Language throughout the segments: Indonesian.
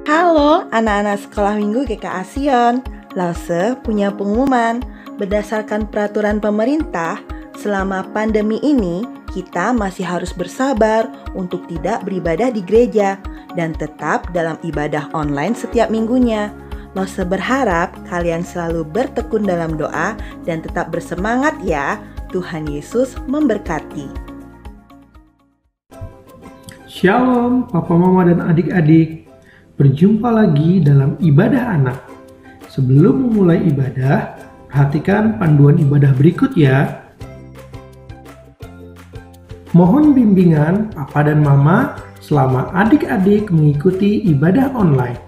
Halo anak-anak sekolah minggu GKA Sion. Lause punya pengumuman. Berdasarkan peraturan pemerintah, selama pandemi ini kita masih harus bersabar untuk tidak beribadah di gereja dan tetap dalam ibadah online setiap minggunya. Lause berharap kalian selalu bertekun dalam doa dan tetap bersemangat ya. Tuhan Yesus memberkati. Shalom Papa Mama dan adik-adik. Berjumpa lagi dalam ibadah anak. Sebelum memulai ibadah, perhatikan panduan ibadah berikut ya. Mohon bimbingan Papa dan Mama selama adik-adik mengikuti ibadah online.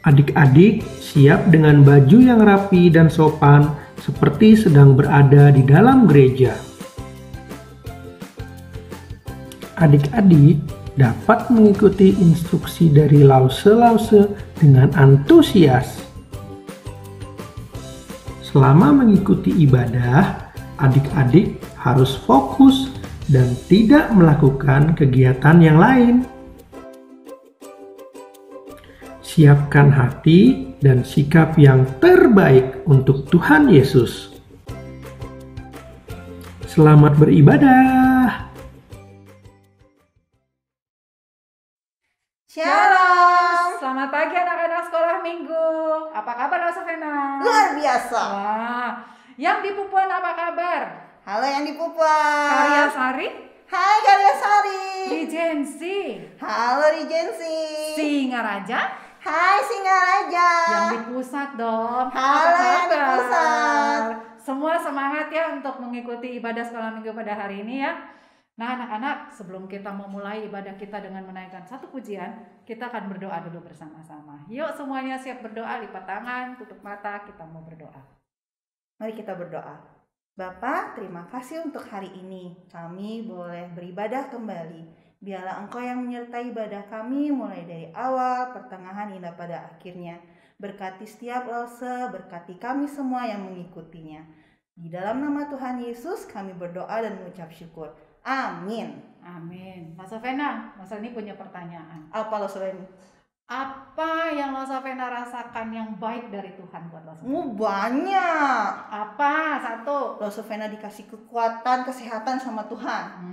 Adik-adik siap dengan baju yang rapi dan sopan seperti sedang berada di dalam gereja. Adik-adik dapat mengikuti instruksi dari lause-lause dengan antusias. Selama mengikuti ibadah, adik-adik harus fokus dan tidak melakukan kegiatan yang lain. Siapkan hati dan sikap yang terbaik untuk Tuhan Yesus. Selamat beribadah. Shalom. Selamat pagi anak-anak sekolah minggu. Apa kabar Lause Vena? Luar biasa. Wah. Yang di Pupuan apa kabar? Halo yang di Pupuan. Karya Sari? Hai Karya Sari. Regency. Halo Regency. Singaraja? Hai Singaraja. Yang di pusat dong. Halo Apa yang di kabar? pusat. Semua semangat ya untuk mengikuti ibadah sekolah minggu pada hari ini ya. Nah anak-anak, sebelum kita memulai ibadah kita dengan menaikkan satu pujian, kita akan berdoa dulu bersama-sama. Yuk semuanya siap berdoa, lipat tangan, tutup mata, kita mau berdoa. Mari kita berdoa. Bapa, terima kasih untuk hari ini. Kami boleh beribadah kembali. Biarlah Engkau yang menyertai ibadah kami mulai dari awal, pertengahan hingga pada akhirnya. Berkati setiap lause, berkati kami semua yang mengikutinya. Di dalam nama Tuhan Yesus kami berdoa dan mengucap syukur. Amin. Amin. Lause Vena, Lause ini punya pertanyaan. Apa Lause ini? Apa yang Lause Vena rasakan yang baik dari Tuhan buat Lause Vena? Banyak. Apa? Satu. Lause Vena dikasih kekuatan, kesehatan sama Tuhan.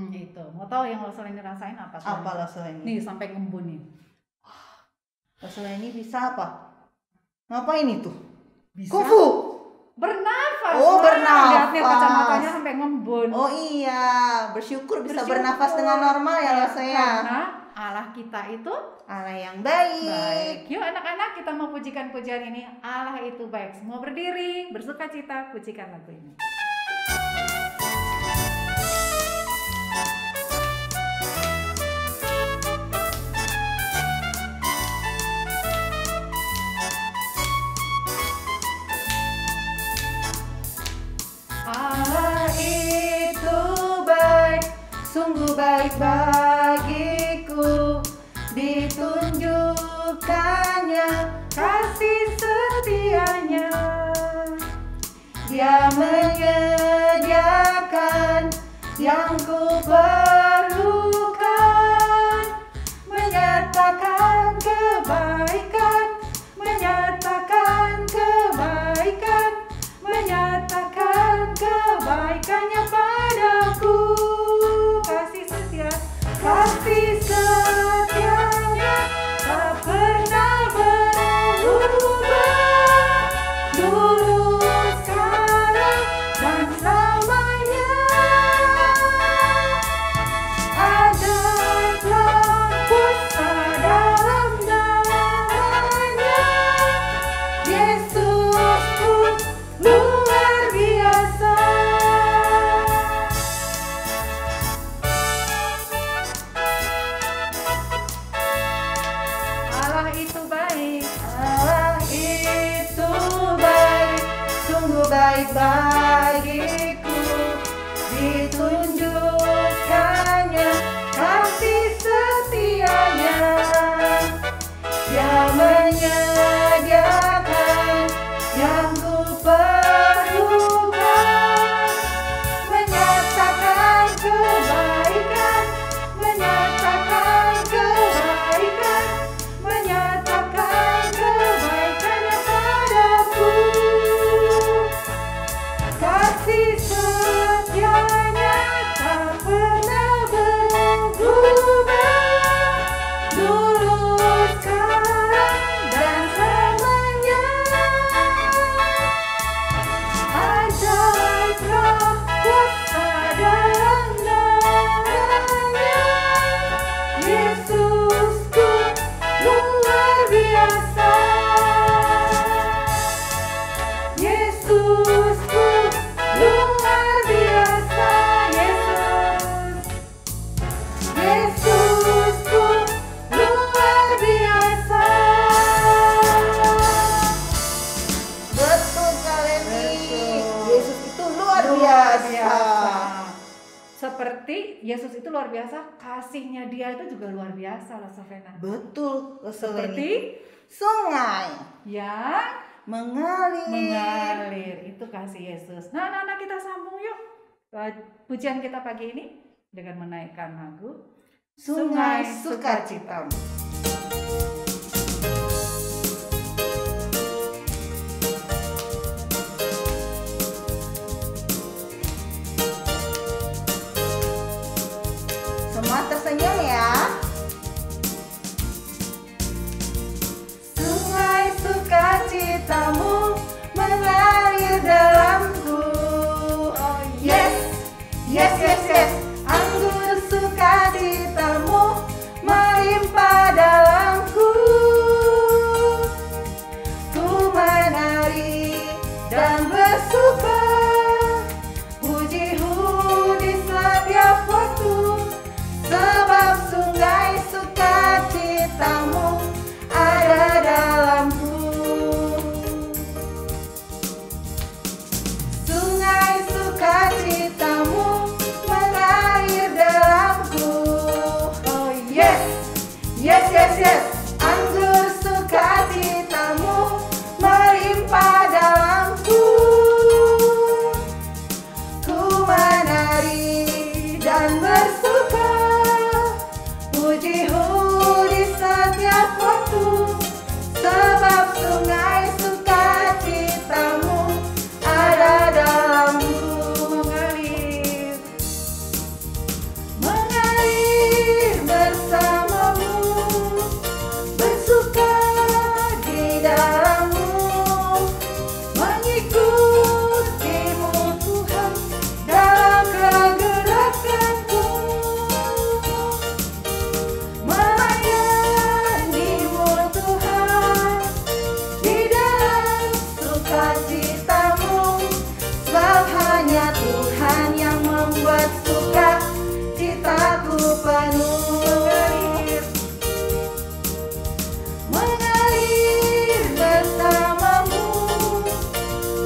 Itu. Mau tahu yang Lause ini rasain apa? Apa Lause ini? Nih sampai ngembun nih. Lause ini bisa apa? Ngapain itu? Bisa. Kufu. Bernafas. Oh, bernafas. Lihatnya kacamatanya sampai ngembun. Oh iya, bersyukur bisa bernafas dengan normal ya Lause ya. Karena Allah kita itu Allah yang baik. Yuk anak-anak kita mau pujikan pujian ini. Allah itu baik. Semua berdiri, bersukacita, pujikan lagu ini. Allah itu baik, sungguh baik bagiku. Ditunjukkannya kasih setianya. Dia menyediakan yang ku perlukan, menyatakan kebaikan, menyatakan kebaikan, menyatakan kebaikannya padaku. Kasih setia, kasih setianya tak pernah berubah. Dulu, sekarang, dan selamanya. Ada kuasa dalam namanya. Yesus pun luar biasa. Allah itu baik, Allah itu baik, sungguh baik bagiku. Ditunjukkannya kasih setianya. Dia menyediakan yang ku perlukan, menyatakan kebaikan, menyatakan kebaikan. luar biasa, kasihnya dia itu juga luar biasa loh Sofena. Betul, Seperti sungai yang mengalir. itu kasih Yesus. Nah, anak-anak, kita sambung yuk pujian kita pagi ini dengan menaikkan lagu Sungai Sukacita. Semua tersenyum ya. Sungai sukacitamu mengalir dalamku. Oh yes, yes, yes, yes. Anggur sukacitamu melimpah dalamku. Ku menari dan bersuka, puji-Mu di setiap waktu. Sebab sungai sukacitamu ada dalamku. Sungai sukacitamu mengalir dalamku. Oh yes, yes, yes, yes. Anggur sukacitamu melimpah dalamku. Ku menari dan bersuka, puji-Mu di setiap waktu. Sebab sungai sukacitamu ada dalamku. Mengalir bersamamu, bersuka di dalammu, mengikutimu Tuhan dalam kegerakanku, melayanimu Tuhan di dalam sukacitamu. Sebab hanya Tuhan yang membuat sukacitaku penuh. Mengalir bersamamu,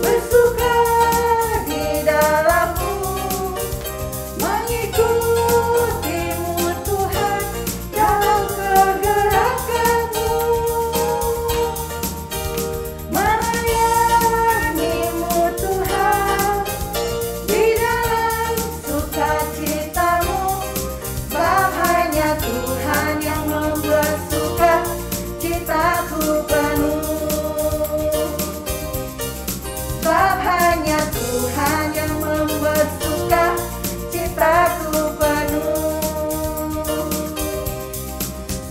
bersuka di dalammu, mengikutimu Tuhan dalam kegerakanmu, melayanimu Tuhan di dalam sukacitamu. Sebab hanya Tuhan yang membuat sukacitaku penuh. Sebab hanya Tuhan yang membuat sukacitaku penuh.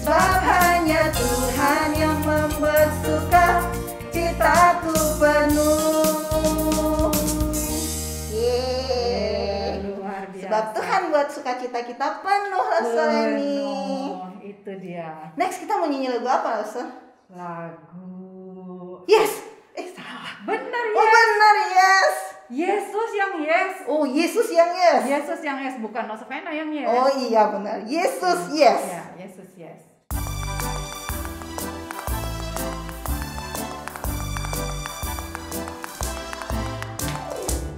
Sebab hanya Tuhan yang membuat sukacitaku penuh. Yeay. luar biasa. Sebab Tuhan buat sukacita kita penuh, Rasul ini. Itu dia Next kita mau nyanyi lagu apa, Rasul? lagu. Yes. Salah. Benar Oh ya. benar, yes. Yesus yang yes. Oh Yesus yang yes. Yesus yang yes, bukan Nosovena yang yes. Oh iya benar. Yesus yes. Ya, Yesus yes.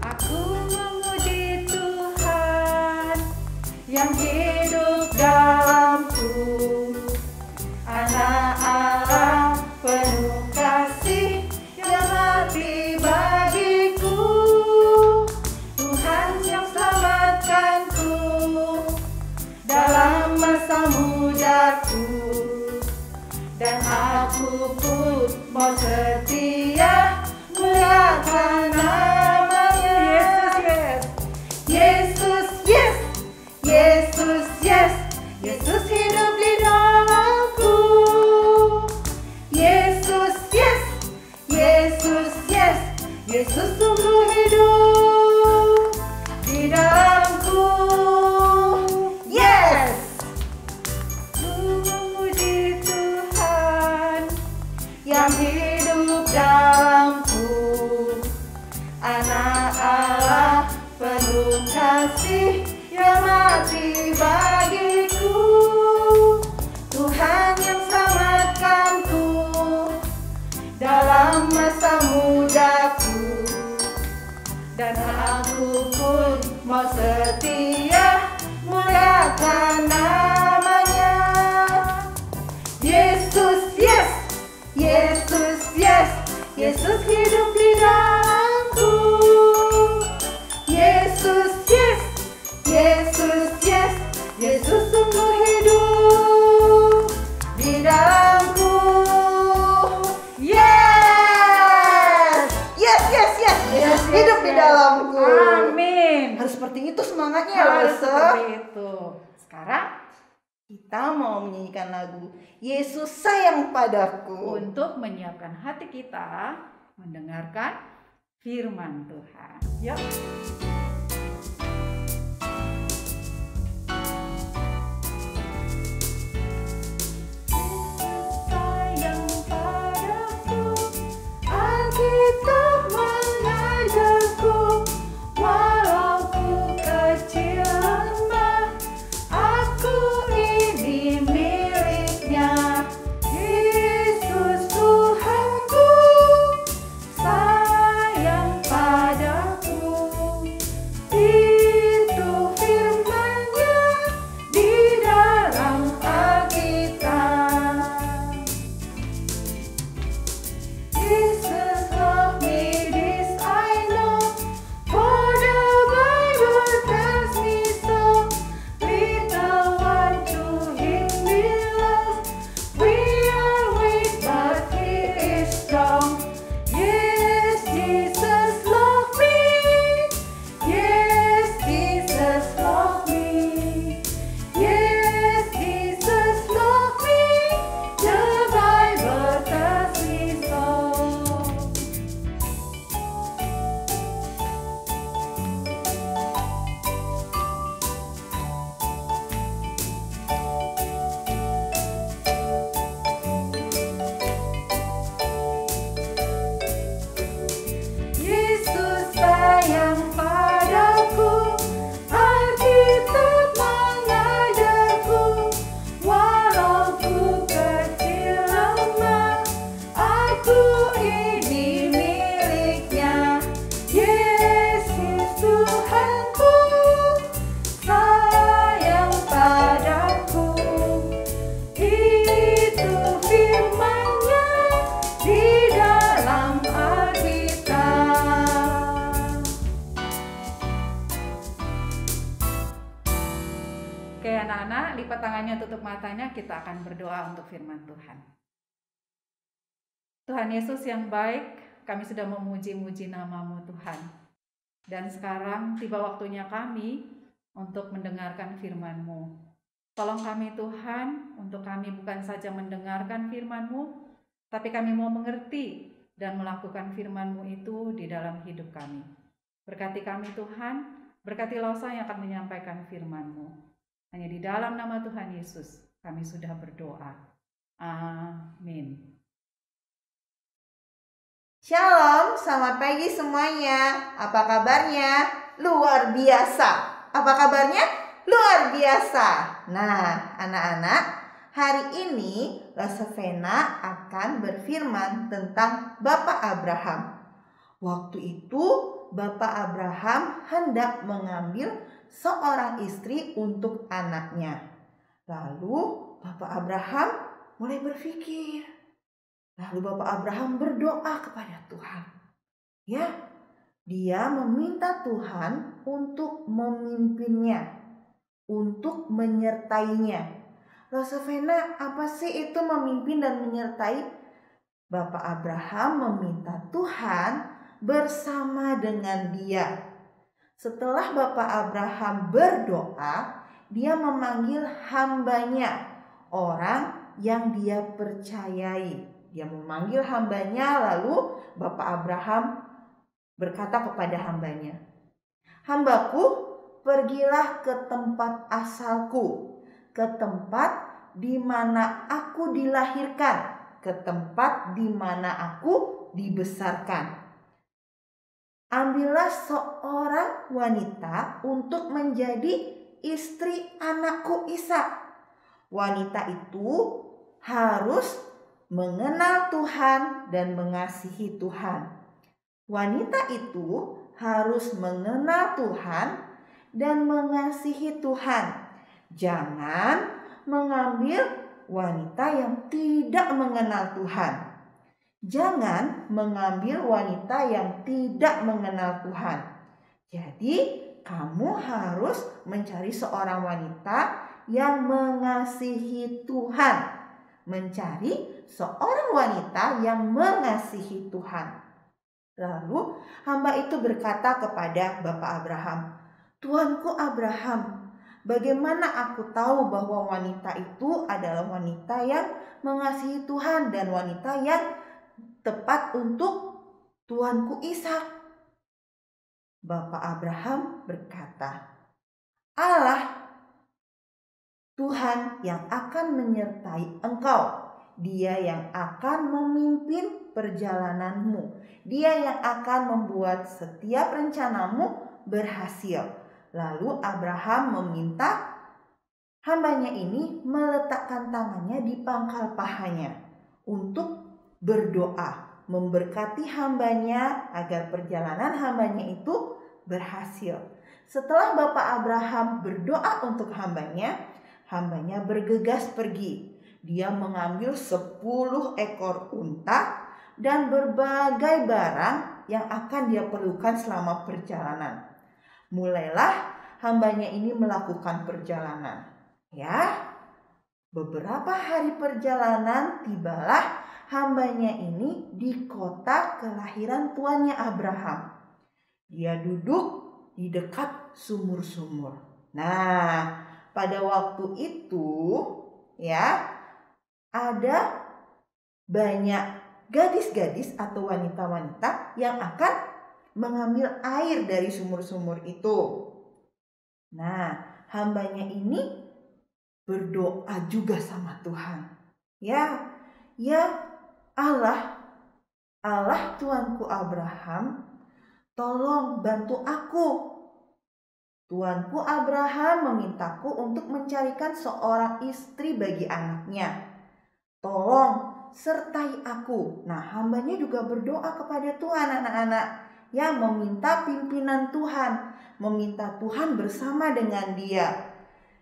Aku memuji Tuhan yang hidup dalamku, Anak Allah penuh kasih yang mati bagiku, Tuhan yang selamatkanku dalam masa mudaku, dan aku pun mau setia muliakan namanya. Yesus yes, Yesus yes, Yesus hidup di dalamku. Yesus yes, Yesus yes, Yesus sungguh hidup di dalamku. Yes. Ku memuji Tuhan yang hidup dalamku, Anak Allah penuh kasih yang mati bagiku, Tuhan yang selamatkanku dalam masa mudaku, dan aku pun mau setia muliakan semangatnya ya, Harus Lose. seperti itu. Sekarang Kita mau menyanyikan lagu Yesus sayang padaku. untuk menyiapkan hati kita mendengarkan firman Tuhan. Yuk. Sayang padaku, Alkitab mengajarku, walau ku kecil lemah, aku ini miliknya. Yesus Tuhanku, sayang padaku. Itu firman-Nya di dalam Alkitab. Jesus loved me, this I know, for the Bible tells me so. Little one to Him belongs, we are weak but He is strong. Yes, Jesus loved me. Yes, Jesus loved me. Yes, Jesus loved me. The Bible tells me so. Yesus sayang padaku, Alkitab mengajarku, walau ku kecil lemah, aku ini miliknya. Yesus Tuhanku, sayang padaku. Itu firman-Nya di dalam Alkitab. Oke anak-anak, lipat tangannya, tutup matanya, kita akan berdoa untuk firman Tuhan. Tuhan Yesus yang baik, kami sudah memuji-muji nama-Mu Tuhan. Dan sekarang tiba waktunya kami untuk mendengarkan firman-Mu. Tolong kami Tuhan, untuk kami bukan saja mendengarkan firman-Mu, tapi kami mau mengerti dan melakukan firman-Mu itu di dalam hidup kami. Berkati kami Tuhan, berkati Lausa yang akan menyampaikan firman-Mu. Hanya di dalam nama Tuhan Yesus kami sudah berdoa. Amin. Shalom, selamat pagi semuanya. Apa kabarnya? Luar biasa. Apa kabarnya? Luar biasa. Nah, anak-anak, hari ini Lasevena akan berfirman tentang Bapak Abraham. Waktu itu Bapak Abraham hendak mengambil seorang istri untuk anaknya. Lalu Bapak Abraham mulai berpikir. Lalu Bapak Abraham berdoa kepada Tuhan. Ya, dia meminta Tuhan untuk memimpinnya, untuk menyertainya. Lasevena, apa sih itu memimpin dan menyertai? Bapak Abraham meminta Tuhan bersama dengan dia. Setelah Bapak Abraham berdoa, dia memanggil hambanya, orang yang dia percayai. Dia memanggil hambanya, lalu Bapak Abraham berkata kepada hambanya, "Hambaku, pergilah ke tempat asalku, ke tempat di mana aku dilahirkan, ke tempat di mana aku dibesarkan. Ambillah seorang wanita untuk menjadi istri anakku Ishak. Wanita itu harus mengenal Tuhan dan mengasihi Tuhan. Wanita itu harus mengenal Tuhan dan mengasihi Tuhan. Jangan mengambil wanita yang tidak mengenal Tuhan. Jangan mengambil wanita yang tidak mengenal Tuhan. Jadi, kamu harus mencari seorang wanita yang mengasihi Tuhan. Mencari seorang wanita yang mengasihi Tuhan." Lalu hamba itu berkata kepada Bapak Abraham, Tuanku Abraham, bagaimana aku tahu bahwa wanita itu adalah wanita yang mengasihi Tuhan dan wanita yang tepat untuk tuanku Ishak?" Bapak Abraham berkata, "Allah Tuhan yang akan menyertai engkau. Dia yang akan memimpin perjalananmu. Dia yang akan membuat setiap rencanamu berhasil." Lalu Abraham meminta hambanya ini meletakkan tangannya di pangkal pahanya untuk berdoa, memberkati hambanya agar perjalanan hambanya itu berhasil. Setelah Bapak Abraham berdoa untuk hambanya bergegas pergi. Dia mengambil 10 ekor unta dan berbagai barang yang akan dia perlukan selama perjalanan. Mulailah hambanya ini melakukan perjalanan. Ya, beberapa hari perjalanan tibalah hambanya ini di kota kelahiran tuannya Abraham. Dia duduk di dekat sumur-sumur. Nah, pada waktu itu ya, ada banyak gadis-gadis atau wanita-wanita yang akan mengambil air dari sumur-sumur itu. Nah, hambanya ini berdoa juga sama Tuhan. Ya Allah Tuanku Abraham, tolong bantu aku. Tuanku Abraham memintaku untuk mencarikan seorang istri bagi anaknya. Tolong sertai aku. Nah, hambanya juga berdoa kepada Tuhan, anak-anak, ya, meminta pimpinan Tuhan, meminta Tuhan bersama dengan dia.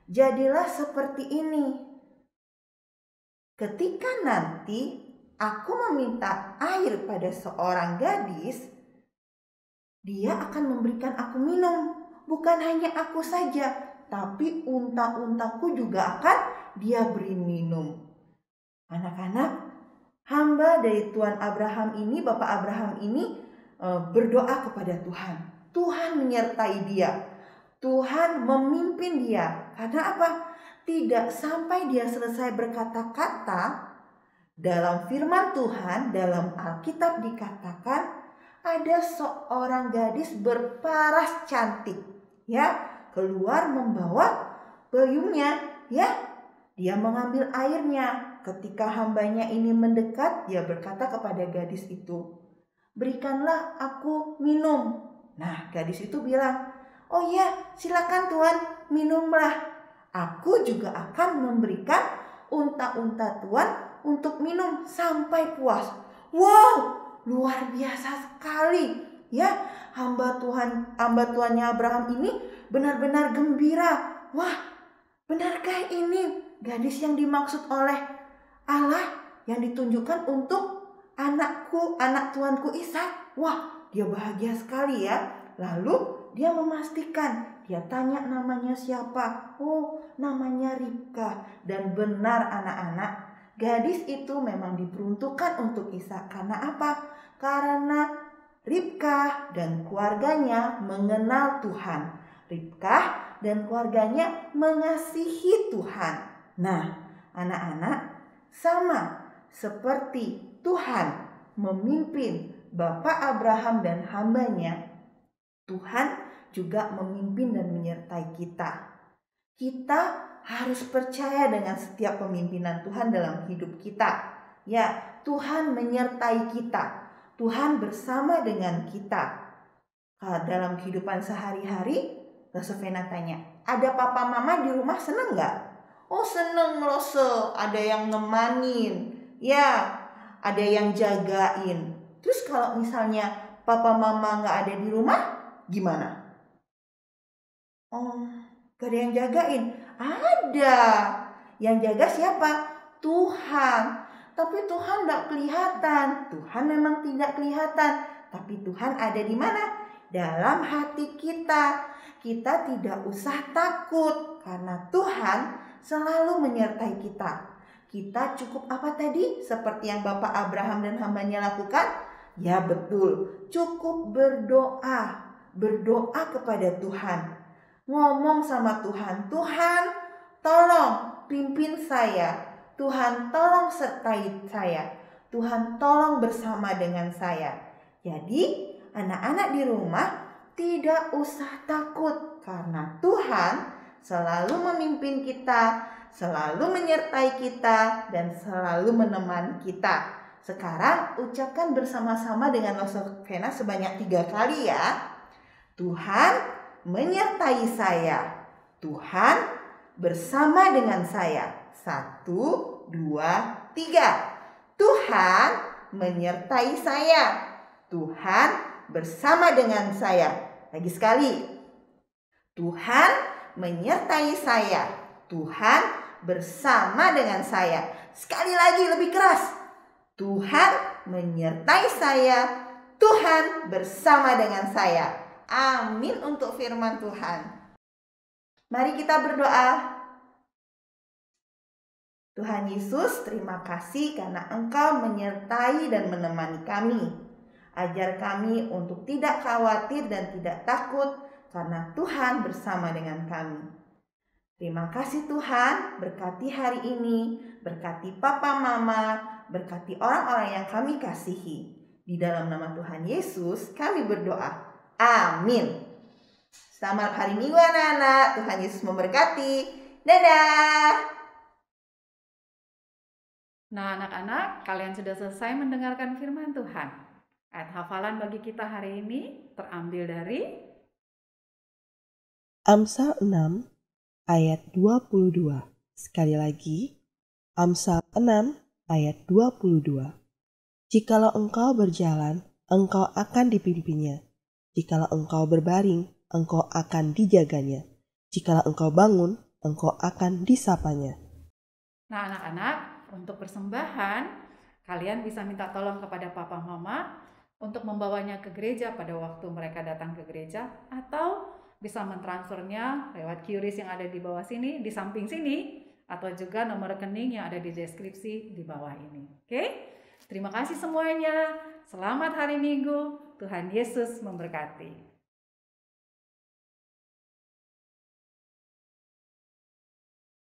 Jadilah seperti ini. Ketika nanti aku meminta air pada seorang gadis, dia akan memberikan aku minum. Bukan hanya aku saja, tapi unta-untaku juga akan dia beri minum. Anak-anak, hamba dari Tuan Abraham ini, Bapak Abraham ini berdoa kepada Tuhan. Tuhan menyertai dia. Tuhan memimpin dia. Karena apa? Tidak sampai dia selesai berkata-kata, dalam firman Tuhan, dalam Alkitab dikatakan ada seorang gadis berparas cantik, ya, keluar membawa payungnya, ya. Dia mengambil airnya. Ketika hambanya ini mendekat, dia berkata kepada gadis itu, "Berikanlah aku minum." Nah, gadis itu bilang, "Oh iya, silakan Tuan, minumlah. Aku juga akan memberikan unta-unta Tuan untuk minum sampai puas." Wow, luar biasa sekali, ya. Hamba Tuannya Abraham ini benar-benar gembira. Wah, benarkah ini gadis yang dimaksud oleh Allah yang ditunjukkan untuk anak tuanku Ishak? Wah, dia bahagia sekali, ya. Lalu dia memastikan, dia tanya namanya siapa. Oh, namanya Ribka. Dan benar, anak-anak, gadis itu memang diperuntukkan untuk Ishak. Karena apa? Karena Ribka dan keluarganya mengenal Tuhan. Ribka dan keluarganya mengasihi Tuhan. Nah, anak-anak, sama seperti Tuhan memimpin Bapak Abraham dan hambanya, Tuhan juga memimpin dan menyertai kita. Kita harus percaya dengan setiap pemimpinan Tuhan dalam hidup kita. Ya, Tuhan menyertai kita. Tuhan bersama dengan kita. Dalam kehidupan sehari-hari, Sofena tanya, "Ada papa mama di rumah, seneng gak?" "Oh, seneng Lose, ada yang nemanin, ya, ada yang jagain." Terus kalau misalnya papa mama gak ada di rumah, gimana? "Oh, gak ada yang jagain." "Ada. Yang jaga siapa? Tuhan. Tapi Tuhan tidak kelihatan." Tuhan memang tidak kelihatan, tapi Tuhan ada di mana? Dalam hati kita. Kita tidak usah takut karena Tuhan selalu menyertai kita. Kita cukup apa tadi? Seperti yang Bapak Abraham dan hambanya lakukan? Ya, betul. Cukup berdoa. Berdoa kepada Tuhan. ngomong sama Tuhan, Tuhan tolong pimpin saya, Tuhan tolong sertai saya, Tuhan tolong bersama dengan saya. Jadi anak-anak di rumah tidak usah takut karena Tuhan selalu memimpin kita, selalu menyertai kita, dan selalu menemani kita. Sekarang ucapkan bersama-sama dengan Novena sebanyak 3 kali ya. Tuhan menyertai saya, Tuhan bersama dengan saya. 1, 2, 3. Tuhan menyertai saya, Tuhan bersama dengan saya. Lagi sekali. Tuhan menyertai saya, Tuhan bersama dengan saya. Sekali lagi lebih keras. Tuhan menyertai saya, Tuhan bersama dengan saya. Amin untuk firman Tuhan. Mari kita berdoa. Tuhan Yesus, terima kasih karena Engkau menyertai dan menemani kami. Ajar kami untuk tidak khawatir dan tidak takut karena Tuhan bersama dengan kami. Terima kasih Tuhan, berkati hari ini, berkati Papa Mama, berkati orang-orang yang kami kasihi. Di dalam nama Tuhan Yesus kami berdoa. Amin. Selamat hari Minggu anak-anak. Tuhan Yesus memberkati. Dadah. Nah anak-anak, kalian sudah selesai mendengarkan firman Tuhan. Ayat hafalan bagi kita hari ini terambil dari Amsal 6 ayat 22. Sekali lagi, Amsal 6 ayat 22. Jikalau engkau berjalan, engkau akan dipimpinnya. Jikalau engkau berbaring, engkau akan dijaganya. Jikalau engkau bangun, engkau akan disapanya. Nah anak-anak, untuk persembahan, kalian bisa minta tolong kepada Papa Mama untuk membawanya ke gereja pada waktu mereka datang ke gereja, atau bisa mentransfernya lewat QRIS yang ada di bawah sini, di samping sini, atau juga nomor rekening yang ada di deskripsi di bawah ini. Oke? Terima kasih semuanya. Selamat hari Minggu. Tuhan Yesus memberkati.